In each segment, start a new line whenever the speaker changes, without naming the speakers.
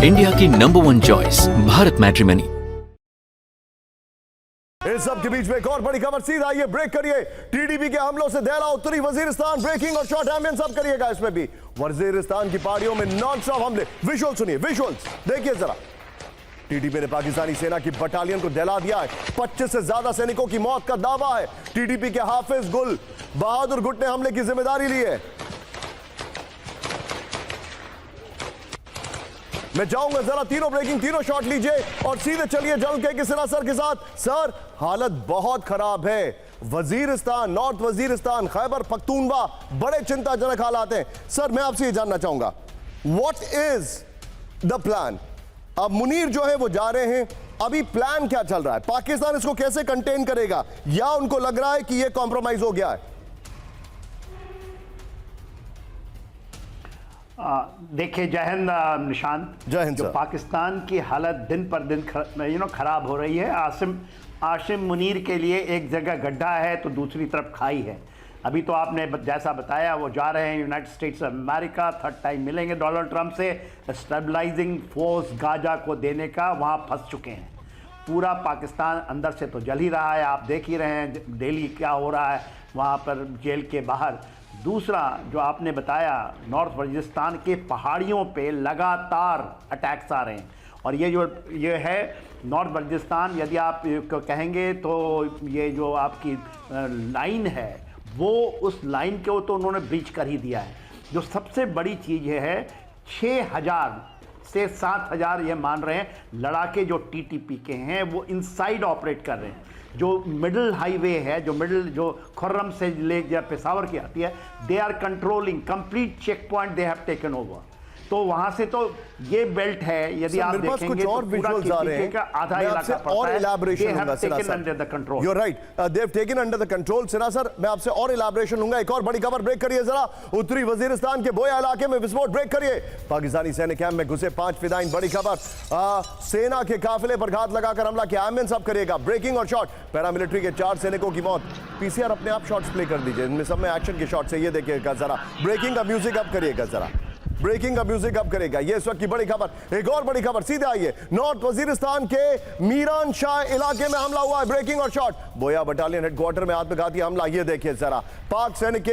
India की #1 choice Bharat matrimony.
इस सब के बीच में एक और बड़ी खबर, सीधा आइए ब्रेक करिए। टीडीपी के हमलों से दहला उत्तरी वजीरिस्तान, ब्रेकिंग और शॉर्ट एम्बियंस सब करिएगा। इसमें भी वजीरिस्तान की पहाड़ियों में नॉन स्टॉप हमले। विजुअल सुनिए, विजुअल्स देखिए जरा। टीडीपी ने पाकिस्तानी सेना की बटालियन को दहला दिया है। 25 से ज्यादा सैनिकों की मौत का दावा है। टीडीपी के हाफिज गुल बहादुर गुट ने हमले की जिम्मेदारी ली है। मैं चाहूंगा जरा तीनों ब्रेकिंग, तीनों शॉट लीजिए और सीधे चलिए जल्द के सिना सर के साथ। सर, हालत बहुत खराब है। वजीरिस्तान, नॉर्थ वजीरिस्तान, खैबर पख्तूनवा, बड़े चिंताजनक हालात हैं। सर, मैं आपसे ये जानना चाहूंगा, व्हाट इज द प्लान? अब मुनीर जो है वो जा रहे हैं, अभी प्लान क्या चल रहा है? पाकिस्तान इसको कैसे कंटेन करेगा, या उनको लग रहा है कि ये कॉम्प्रोमाइज हो गया है?
देखिए, जय हिंद निशांत।
जय हिंद।
जो पाकिस्तान की हालत दिन पर दिन खराब हो रही है। आसिम मुनीर के लिए एक जगह गड्ढा है तो दूसरी तरफ खाई है। अभी तो आपने जैसा बताया वो जा रहे हैं United states of America, third time मिलेंगे डोनाल्ड ट्रंप से। स्टेबलाइजिंग फोर्स गाजा को देने का वहाँ फंस चुके हैं। पूरा पाकिस्तान अंदर से तो जल ही रहा है, आप देख ही रहे हैं डेली क्या हो रहा है वहाँ पर जेल के बाहर। दूसरा जो आपने बताया, नॉर्थ वजीरिस्तान के पहाड़ियों पे लगातार अटैक्स आ रहे हैं। और ये है नॉर्थ वजीरिस्तान, यदि आप कहेंगे तो ये जो आपकी लाइन है वो उस लाइन को तो उन्होंने ब्रीच कर ही दिया है। जो सबसे बड़ी चीज़ ये है, 6000 से 7000 ये मान रहे हैं लड़ाके जो टीटीपी के हैं वो इनसाइड ऑपरेट कर रहे हैं। जो मिडिल हाईवे है, जो खुर्रम से ले पेशावर की आती है, they are controlling complete check point, they have taken over. तो वहां से तो ये बेल्ट है, यदि आप देखेंगे
कुछ और
तो पूरा
विजुअल्स
का आधा इलाका
और इलैबोरेशन होगा Sinha sir.
Under the control.
You are right, they have taken under the control. Sinha sir, मैं आपसे और इलैबोरेशन लूंगा। एक और बड़ी खबर, ब्रेक करिए जरा। उत्तरी वजीरिस्तान के बोया इलाके में विस्फोट, ब्रेक करिए। पाकिस्तानी सैनिक कैंप में घुसे 5 फिदाइन, बड़ी खबर। सेना के काफिले पर घात लगाकर हमला किया। एम्बियंस अब करिएगा, ब्रेकिंग और शॉट। पैरामिलिट्री के 4 सैनिकों की मौत। पीसीआर अपने आप शॉट्स प्ले कर दीजिए, इनमें सब में एक्शन के शॉट्स है। ये देखिएगा जरा, ब्रेकिंग का म्यूजिक अब करिएगा जरा, ब्रेकिंग का म्यूजिक अब करेगा। ये इस वक्त की बड़ी खबर। एक और बड़ी खबर, सीधे आइए। नॉर्थ वजीरिस्तान के मीरान शाह इलाके में हमला हुआ है, ब्रेकिंग और शॉट। बोया बटालियन हेडक्वार्टर में आत्मघाती हमला, ये देखिए जरा। पाक सैनिक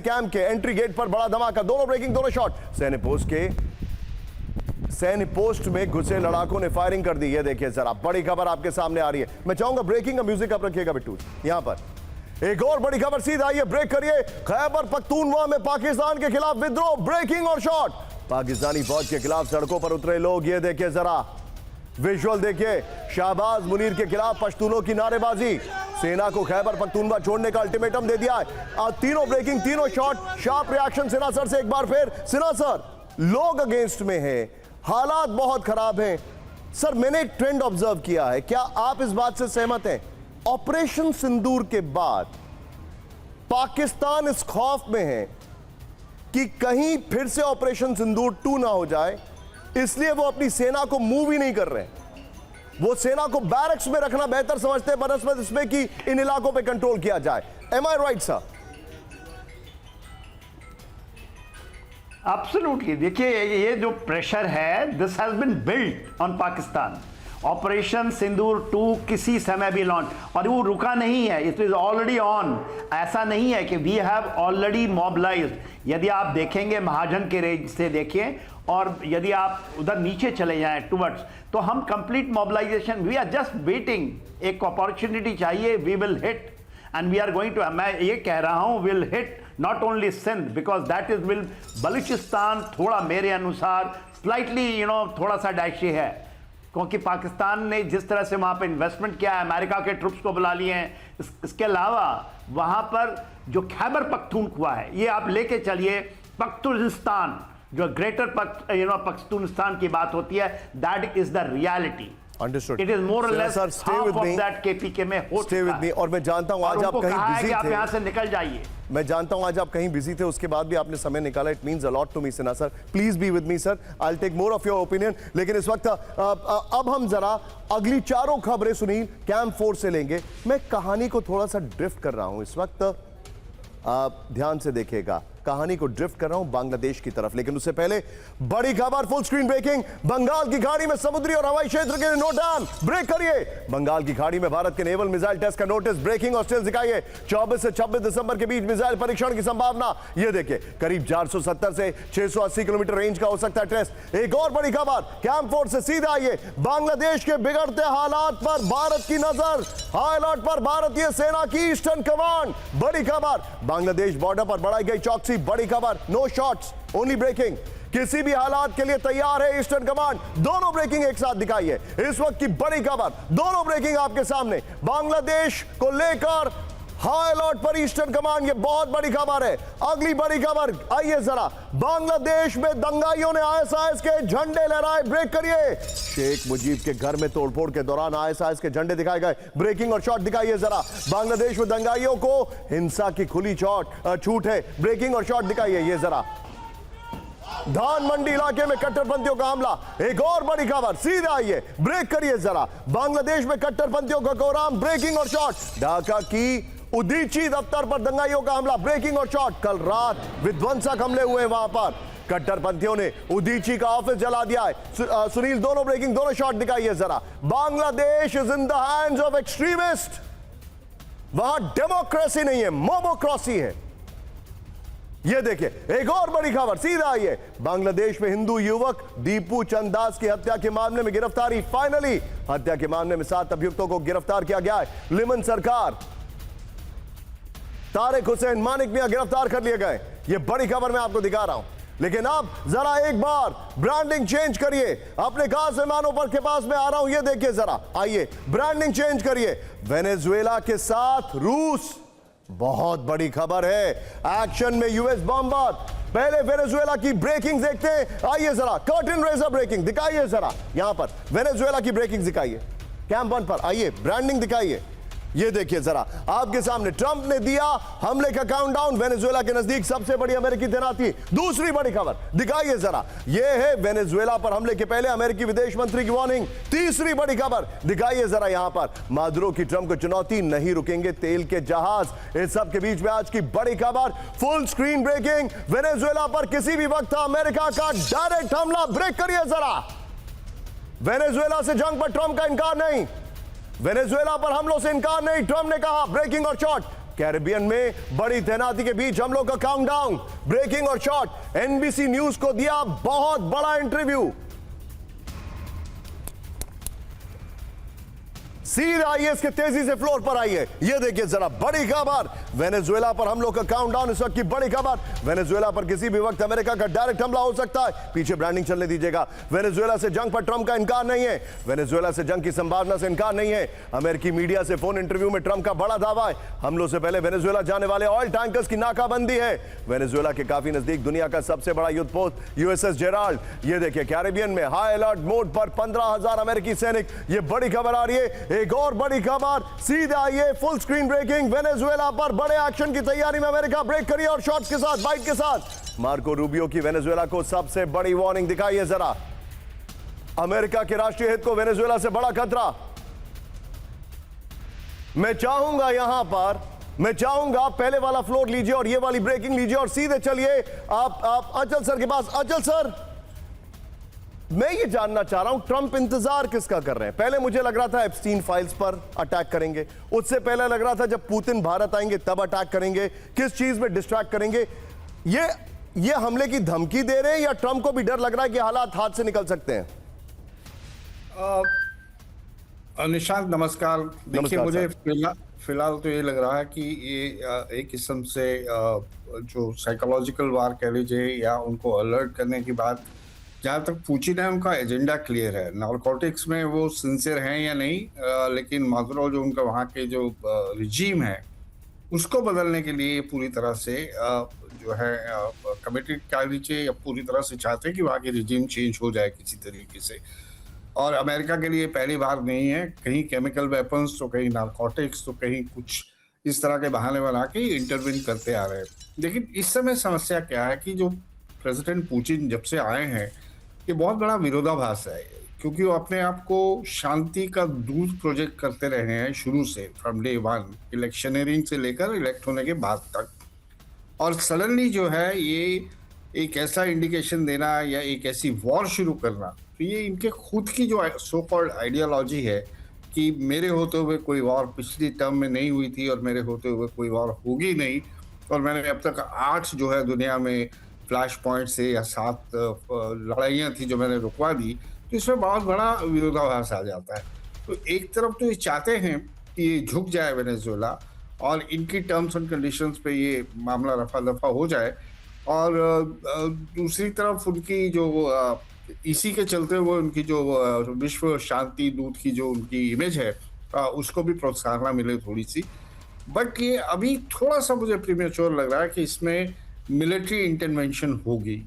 कैंप के एंट्री गेट पर बड़ा धमाका, दोनों ब्रेकिंग, दोनों शॉट। सैन्य पोस्ट में घुसे लड़ाकों ने फायरिंग कर दी, ये देखिए जरा। बड़ी खबर आपके सामने आ रही है। मैं चाहूंगा ब्रेकिंग का म्यूजिक अब रखिएगा बिट्टू यहां पर। एक और बड़ी खबर, सीधा आइए ब्रेक करिए। खैबर पख्तूनवा में पाकिस्तान के खिलाफ विद्रोह, ब्रेकिंग और शॉट। पाकिस्तानी फौज के खिलाफ सड़कों पर उतरे लोग, ये देखिए जरा, विजुअल देखिए। शाहबाज मुनीर के खिलाफ पश्तूनों की नारेबाजी। सेना को खैबर पख्तूनवा छोड़ने का अल्टीमेटम दे दिया है। तीनों ब्रेकिंग, तीनों shot, sharp reaction Sinha sir से एक बार फिर। सिन्हा सर, लोग अगेंस्ट में हैं, हालात बहुत खराब हैं। सर, मैंने एक ट्रेंड ऑब्जर्व किया है, क्या आप इस बात से सहमत हैं? ऑपरेशन सिंदूर के बाद पाकिस्तान इस खौफ में है कि कहीं फिर से ऑपरेशन सिंदूर 2 ना हो जाए, इसलिए वो अपनी सेना को मूव ही नहीं कर रहे। वो सेना को बैरक्स में रखना बेहतर समझते हैं बनस्पत इसमें कि इन इलाकों पे कंट्रोल किया जाए। Am I right sir?
Absolutely. देखिए, ये जो प्रेशर है, this has been built on Pakistan. Operation Sindoor 2 किसी समय भी लॉन्च, और वो रुका नहीं है, इट इज ऑलरेडी ऑन। ऐसा नहीं है कि वी हैव ऑलरेडी मोबिलाइज्ड। यदि आप देखेंगे महाजन के रेंज से देखिए, और यदि आप उधर नीचे चले जाएं टुवर्ड्स, तो हम complete mobilization, we are just waiting. एक अपॉर्चुनिटी चाहिए, we will hit and we are going to, मैं ये कह रहा हूं, will hit not only Sindh, because that is will Balochistan थोड़ा मेरे अनुसार स्लाइटली थोड़ा सा डैशी है, क्योंकि पाकिस्तान ने जिस तरह से वहाँ पर इन्वेस्टमेंट किया है, अमेरिका के ट्रुप्स को बुला लिए हैं। इसके अलावा वहाँ पर जो खैबर पख्तूनख्वा है, ये आप लेके चलिए। पख्तूनिस्तान, जो ग्रेटर पख्तूनिस्तान की बात होती है, that is the reality.
Understood.
It is more or less
sir, stay
half
with
of
me.
that KPK में हो
Stay with me. और मैं जानता हूं आज आप कहीं बिजी थे,
आप यहाँ से निकल जाइए।
मैं जानता हूं आज आप कहीं बिजी थे, उसके बाद भी आपने समय निकाला। It means a lot to me Sinha sir. Please be with me sir, I will take more of your opinion. लेकिन इस वक्त अब हम जरा अगली चारों खबरें सुनील कैंप 4 से लेंगे। मैं कहानी को थोड़ा सा ड्रिफ्ट कर रहा हूं इस वक्त, ध्यान से देखिएगा। कहानी को ड्रिफ्ट कर रहा हूं बांग्लादेश की तरफ, लेकिन उससे पहले बड़ी खबर, फुल स्क्रीन ब्रेकिंग। बंगाल की खाड़ी में समुद्री और हवाई क्षेत्र के नो डैम, ब्रेक करिए। बंगाल की खाड़ी में भारत के नेवल मिसाइल टेस्ट का नोटिस, ब्रेकिंग और स्टिल्स दिखाइए। 24 से 26 दिसंबर के बीच मिसाइल परीक्षण की संभावना, यह देखिए करीब 470 से 680 किलोमीटर रेंज का हो सकता है टेस्ट। एक और बड़ी खबर, कैंप फोर्स से सीधा आइए, बांग्लादेश के बिगड़ते हालात पर भारत की नजर, हाई अलर्ट पर भारतीय सेना की ईस्टर्न कमांड। बड़ी खबर, बांग्लादेश बॉर्डर पर बढ़ाई गई चौकसी। बड़ी खबर, नो शॉट्स ओनली ब्रेकिंग, किसी भी हालात के लिए तैयार है ईस्टर्न कमांड। दोनों ब्रेकिंग एक साथ दिखाइए। इस वक्त की बड़ी खबर, दोनों ब्रेकिंग आपके सामने, बांग्लादेश को लेकर हाई अलर्ट पर ईस्टर्न कमांड। ये बहुत बड़ी खबर है। अगली बड़ी खबर आइए जरा, बांग्लादेश में दंगाइयों ने आईएसआईएस के झंडे लहराए, ब्रेक करिए। शेख मुजीब के घर में तोड़फोड़ के दौरान आईएसआईएस के झंडे दिखाए गए, ब्रेकिंग और शॉट दिखाइए जरा। बांग्लादेश में दंगाइयों को हिंसा की खुली छूट है, ब्रेकिंग और शॉट दिखाइए ये जरा। धान मंडी इलाके में कट्टरपंथियों का हमला, एक और बड़ी खबर, सीधे आइए, ब्रेक करिए जरा। बांग्लादेश में कट्टरपंथियों का कोराम, ब्रेकिंग और शॉट। ढाका की उदीची दफ्तर पर दंगाइयों का हमला, ब्रेकिंग और शॉट। कल रात विध्वंसक हमले हुए वहां पर, कट्टरपंथियों ने उदीची का ऑफिस जला दिया है। सुनील, दोनों ब्रेकिंग, दोनों शॉट दिखाइए जरा। Bangladesh is in the hands of extremist, वहां डेमोक्रेसी नहीं है, मोमोक्रेसी है। ये देखिए एक और बड़ी खबर, सीधा आइए, बांग्लादेश में हिंदू युवक दीपू चंद दास की हत्या के मामले में गिरफ्तारी। फाइनली हत्या के मामले में 7 अभियुक्तों को गिरफ्तार किया गया है। लिमन सरकार, तारिक हुसैन, मानिक मियां गिरफ्तार कर लिए गए। ये बड़ी खबर मैं आपको दिखा रहा हूं, लेकिन अब जरा एक बार ब्रांडिंग चेंज करिए। अपने खास मेहमानों पर के पास में आ रहा हूं, ये देखिए जरा, आइए ब्रांडिंग चेंज करिए। वेनेजुएला के साथ रूस, बहुत बड़ी खबर है, एक्शन में यूएस बॉम्बर। पहले वेनेजुएला की ब्रेकिंग देखते हैं, आइए जरा, कर्टन रेजर ब्रेकिंग दिखाइए जरा। यहां पर वेनेजुएला की ब्रेकिंग दिखाइए, कैंप 1 पर आइए, ब्रांडिंग दिखाइए। ये देखिए जरा आपके सामने, ट्रंप ने दिया हमले का काउंटडाउन, वेनेजुएला के नजदीक सबसे बड़ी अमेरिकी तैनाती। दूसरी बड़ी खबर दिखाइए जरा, ये है वेनेजुएला पर हमले के पहले अमेरिकी विदेश मंत्री की वार्निंग। तीसरी बड़ी खबर दिखाइए जरा, यहां पर मादुरो की ट्रंप को चुनौती, नहीं रुकेंगे तेल के जहाज। इस सब के बीच में आज की बड़ी खबर, फुल स्क्रीन ब्रेकिंग, वेनेजुएला पर किसी भी वक्त अमेरिका का डायरेक्ट हमला, ब्रेक करिए जरा। वेनेजुएला से जंग पर ट्रंप का इनकार नहीं, वेनेजुएला पर हमलों से इनकार नहीं, ट्रंप ने कहा, ब्रेकिंग और शॉट। कैरिबियन में बड़ी तैनाती के बीच हमलों का काउंटडाउन, ब्रेकिंग और शॉट। एनबीसी न्यूज को दिया बहुत बड़ा इंटरव्यू। सीधे आइए, इसके तेजी से फ्लोर पर आइए, ये देखिए जरा बड़ी खबर, वेनेजुएला पर हमलों का काउंटडाउन। इस वक्त की बड़ी खबर, वेनेजुएला पर किसी भी वक्त अमेरिका का डायरेक्ट हमला हो सकता है। पीछे ब्रांडिंग चलने दीजिएगा। वेनेजुएला से जंग पर ट्रंप का इनकार नहीं है, वेनेजुएला से जंग की संभावना से इनकार नहीं है। अमेरिकी मीडिया से फोन इंटरव्यू में ट्रंप का बड़ा दावा है, हमलों से पहले वेनेजुएला जाने वाले ऑयल टैंकर्स की नाकाबंदी है। वेनेजुएला के काफी नजदीक दुनिया का सबसे बड़ा युद्ध पोस्ट यूएसएस जेराल्ड। ये देखिए कैरिबियन में हाई अलर्ट मोड पर 15,000 अमेरिकी सैनिक। ये बड़ी खबर आ रही है। एक और बड़ी खबर, सीधे आइए, फुल स्क्रीन ब्रेकिंग, वेनेजुएला पर बड़े एक्शन की तैयारी में अमेरिका, ब्रेक करिए और शॉट्स के साथ, बाइट के साथ। मार्को रूबियो की वेनेजुएला को सबसे बड़ी वार्निंग दिखाइए जरा। अमेरिका के राष्ट्रीय हित को वेनेजुएला से बड़ा खतरा। मैं चाहूंगा यहां पर, मैं चाहूंगा पहले वाला फ्लोर लीजिए और ये वाली ब्रेकिंग लीजिए और सीधे चलिए आप अचल सर के पास। अचल सर, मैं ये जानना चाह रहा हूं ट्रंप इंतजार किसका कर रहे हैं? पहले मुझे लग रहा था एप्स्टीन फाइल्स पर अटैक करेंगे, उससे पहले लग रहा था जब पुतिन भारत आएंगे तब अटैक करेंगे, किस चीज में डिस्ट्रैक्ट करेंगे? ये हमले की धमकी दे रहे हैं या ट्रंप को भी डर लग रहा है कि हालात हाथ से निकल सकते हैं?
निशांत नमस्कार। देखिए, मुझे फिलहाल तो ये लग रहा है कि ये एक किस्म से जो साइकोलॉजिकल वार कह लीजिए या उनको अलर्ट करने की बात, जहाँ तक पुतिन है उनका एजेंडा क्लियर है। नार्कोटिक्स में वो सिंसियर हैं या नहीं, लेकिन मादुरो जो उनका वहाँ के जो रिजीम है उसको बदलने के लिए पूरी तरह से जो है कमिटेड कह लीजिए या पूरी तरह से चाहते हैं कि वहाँ की रिजीम चेंज हो जाए किसी तरीके से। और अमेरिका के लिए पहली बार नहीं है, कहीं केमिकल वेपन्स तो कहीं नार्कोटिक्स तो कहीं कुछ इस तरह के बहाने बना के इंटरवीन करते आ रहे हैं। लेकिन इस समय समस्या क्या है कि जो प्रेसिडेंट पुतिन जब से आए हैं ये बहुत बड़ा विरोधाभास है, क्योंकि वो अपने आप को शांति का दूत प्रोजेक्ट करते रहे हैं शुरू से, फ्रॉम डे वन, इलेक्शनरिंग से लेकर इलेक्ट होने के बाद तक। और सडनली जो है ये एक ऐसा इंडिकेशन देना या एक ऐसी वॉर शुरू करना, तो ये इनके खुद की जो सो कॉल्ड आइडियोलॉजी है कि मेरे होते हुए कोई वॉर पिछली टर्म में नहीं हुई थी और मेरे होते हुए कोई वॉर होगी नहीं, और मैंने अब तक 8 जो है दुनिया में फ्लैश पॉइंट से या 7 लड़ाइयाँ थी जो मैंने रुकवा दी, तो इसमें बहुत बड़ा विरोधाभास आ जाता है। तो एक तरफ तो ये चाहते हैं कि ये झुक जाए वेनेजुएला और इनकी टर्म्स एंड कंडीशंस पे ये मामला रफा दफा हो जाए, और दूसरी तरफ उनकी जो इसी के चलते हुए उनकी जो विश्व शांति दूत की जो उनकी इमेज है उसको भी प्रोत्साहन मिले थोड़ी सी। बट ये अभी थोड़ा सा मुझे प्रीमेच्योर लग रहा है कि इसमें मिलिट्री इंटरवेंशन होगी।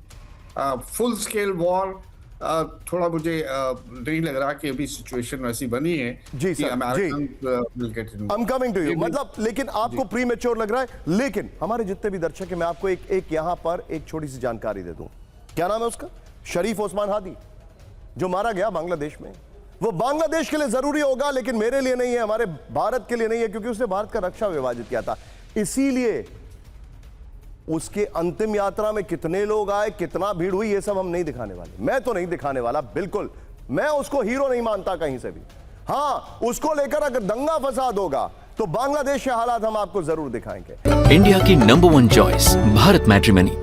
फुल स्केल वॉर थोड़ा मुझे नहीं लग रहा कि अभी सिचुएशन वैसी बनी है
जी
कि
sir,
American
I'm coming to you। मतलब लेकिन आपको प्रीमेच्योर लग रहा है, लेकिन हमारे जितने भी दर्शक हैं, मैं आपको एक यहां पर एक छोटी सी जानकारी दे दूं। क्या नाम है उसका? शरीफ ओस्मान हादी, जो मारा गया बांग्लादेश में। वो बांग्लादेश के लिए जरूरी होगा, लेकिन मेरे लिए नहीं है, हमारे भारत के लिए नहीं है, क्योंकि उसने भारत का रक्षा विभाजित किया था। इसीलिए उसके अंतिम यात्रा में कितने लोग आए, कितना भीड़ हुई, ये सब हम नहीं दिखाने वाले। मैं तो नहीं दिखाने वाला, बिल्कुल। मैं उसको हीरो नहीं मानता कहीं से भी। हां, उसको लेकर अगर दंगा फसाद होगा तो बांग्लादेश के हालात हम आपको जरूर दिखाएंगे।
इंडिया की नंबर 1 चॉइस भारत मैट्रिमनी।